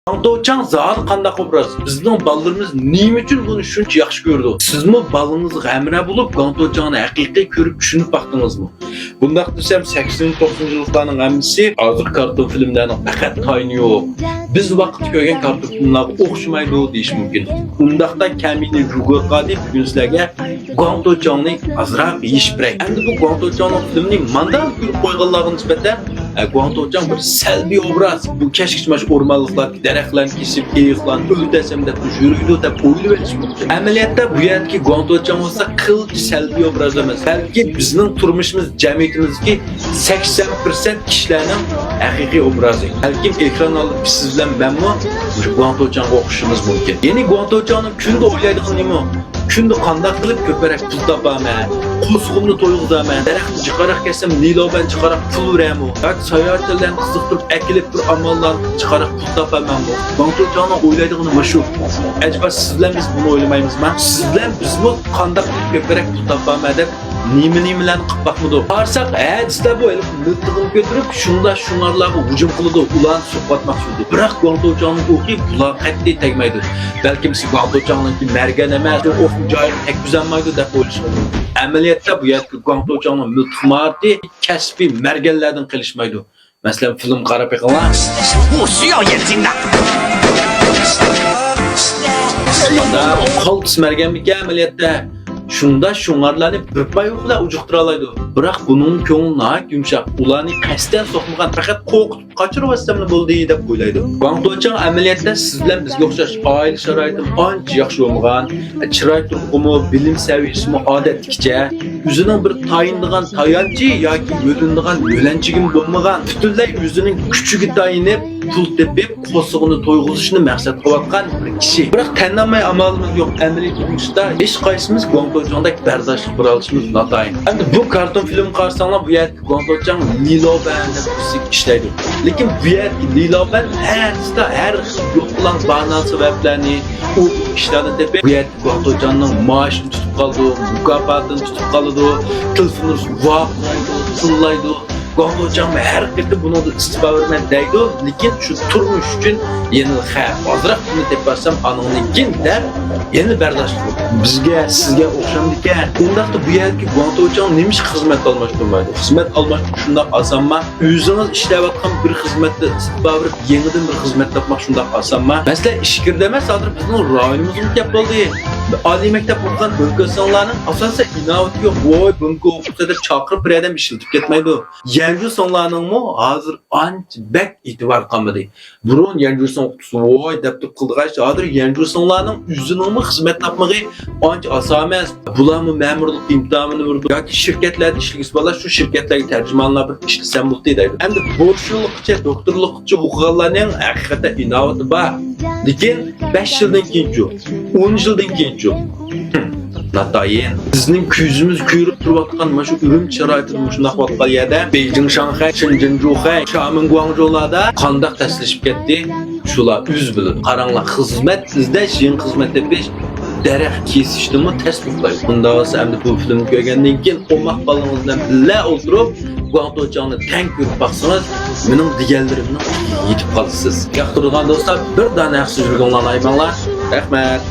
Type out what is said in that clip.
Guangdouchang zat qandaq obraz? Bizning balalarimiz nima uchun buni shuncha yaxshi ko'rdi? Sizmi balangiz g'amra bo'lib Guangdouchangni haqiqiy ko'rib tushunib baqdingizmi? Bundaq desam 80-90 yillarning hammasi hozir karton filmlarning faqat tayini yo'q. Biz vaqt ko'rgan karton filmlarga o'xshamaydi deyish mumkin. Undaqda kamini rugoqa deb bugun sizlarga Guangdouchangni azroq yishibrak. Endi bu Guangdouchangning filmini mandan ko'rib qo'yganlarga nisbatan Guangdouchang bir salbiy obraz. Bu kashkishmash o'rmonliklar daraxtlarni kesib, eyiqlarni o'ldirsam deb yuriydi deb o'ylab olish mumkin. Amaliyotda bu yerdagi Guangdouchang bo'lsa qilch salbiy obraz emas. Balki bizning turmushimiz, jamiyatimizga 80% kishilarning haqiqiy obrazi. Balki ekran olib siz bilan menmi Guangdouchangga o'xshashimiz mumkin. Ya'ni Guangdouchangning kunda o'ylaydigan nima? Kunda qanday qilib ko'parak pul topaman, qo'sqimni to'yg'izaman, daraxtni chiqarib kelsam niloban chiqarib pul uraman, yoki sayohatlarni qiziqtirib akilib bir amallarni chiqarib pul topaman. Guangdouchangning o'ylaydigani mana shu. Ajaba siz bilan biz buni o'ylaymizmi? Siz bilan biz bu qanday qilib ko'parak pul topaman deb nima-nimalarni qilib baqmadi. Qarsak, sizlar bu miltig'ini ko'tarib, shunlarga hujum qiladi, ularni suhbatmoqchi bo'ldi. Biroq Guangdouchangni o'qib, bular qat'iy tegmaydi. Balki siz Guangdouchangning mergan emas, o'qib joyini tekbuzolmaydi deb o'ylaysiz. Amaliyotda bu yerda Guangdouchangning miltiqmarti kasbiy merganlardan qilishmaydi. Masalan, film qarab yiqinglar. 不需要眼睛的。 Qaltis mergan ekan amaliyotda. Shunda shunlarni bir payoqla ujuqtira oladi. Biroq buning ko'ngli yumshoq. Ularni qasddan so'qmagan, faqat qo'rqitib qochirib olsamni bo'ldi deb o'ylaydi. Guangdouchang amaliyotda siz bilan bizga o'xshash oila sharoiti ancha yaxshi bo'lmagan, chiroy turqumi, bilim saviyasimi odatlikcha, o'zining bir tayindigan tayanchi yoki yo'lindigan yo'lanchigim bo'lmagan, butunlay o'zining kuchiga tayinib pul tepib, qo'sig'ini to'yg'izishni maqsad qilayotgan bir kishi. Biroq tanlamay amalimiz yo'q. Amaliyotda ishda hech qaysimiz Guangdouchangdek bardoshlik qila olishimiz notayin. Endi bu karton film qarsanglar bu yerda Guangdouchang Liloban deb ishlaydi. Lekin bu yerda Liloban har yo'q bilan ba'zi sabablarni u ishlarni tepib, bu yerda Guangdouchangning maoshini tutib qoldi, mukofotini tutib qoldi, telefonni vaqtlaydi, tillaydi. Guangdouchang har qirda buni istiqbol vermay deydi, lekin shu turmush uchun yeni xavf. Hozir buni tepasam anonlikin deb yeni bardoshlik. Bizga, sizga o'xshamdikan. Undaqda bu yerga Guangdouchang nima xizmat almashtirmaydi? Xizmat almashtirib shunday osonmi? O'zingiz ishlayotgan bir xizmatni istiqbol verib, yangidan bir xizmat topmoq shunday osonmi? Masalan, ishkirda emas, hozir bizning rayonimizga kelib qoldi. Oliy maktab o'qigan bunko'sonlarning asosan innovati yo'q. Voy, bunko o'qisa deb chaqirib bir odam ishlatib ketmaydi. Yangi sonlarningmi hozir ancha bak e'tibor qilmadi. Burun yangi son o'qituvchisi voy deb qildigacha hozir yangi sonlarning o'ziningmi xizmat topmag'i ancha oson emas. Bularmi ma'murlik imtihonini berdi yoki shirkatlarda ishlaysiz bola shu shirkatlarga tarjimonlar bir ishlasam bo'ldi deydi. Endi boshliqcha, doktorlikcha o'qiganlarning haqiqatan innovati bor. Lekin 5 yildan keyin, 10 yildan keyin Natayin, bizning ko'zimiz ko'rib turayotgan mana shu o'lim sharoitida shunday vaqtlar yerda Beijing, Shanxay, Shenzhen, Zhuhai, Xiamen, Guangzhoularda qanday taslishib ketdi? Shular o'z bilib. Qaranglar, xizmat izlash, yeni xizmat tepish, daraxt kesishdimi tasdiqlaydi. Bunda bo'lsa endi bu filmni ko'rgandan keyin o'maq balangiz bilan birga o'tirib, Guangdouchangni tang ko'rib baqsangiz, mening deganlarimni yetib qolasiz. Yoqtirgan do'stlar, bir dona yaxshi yurganlarni aytmanglar. Rahmat.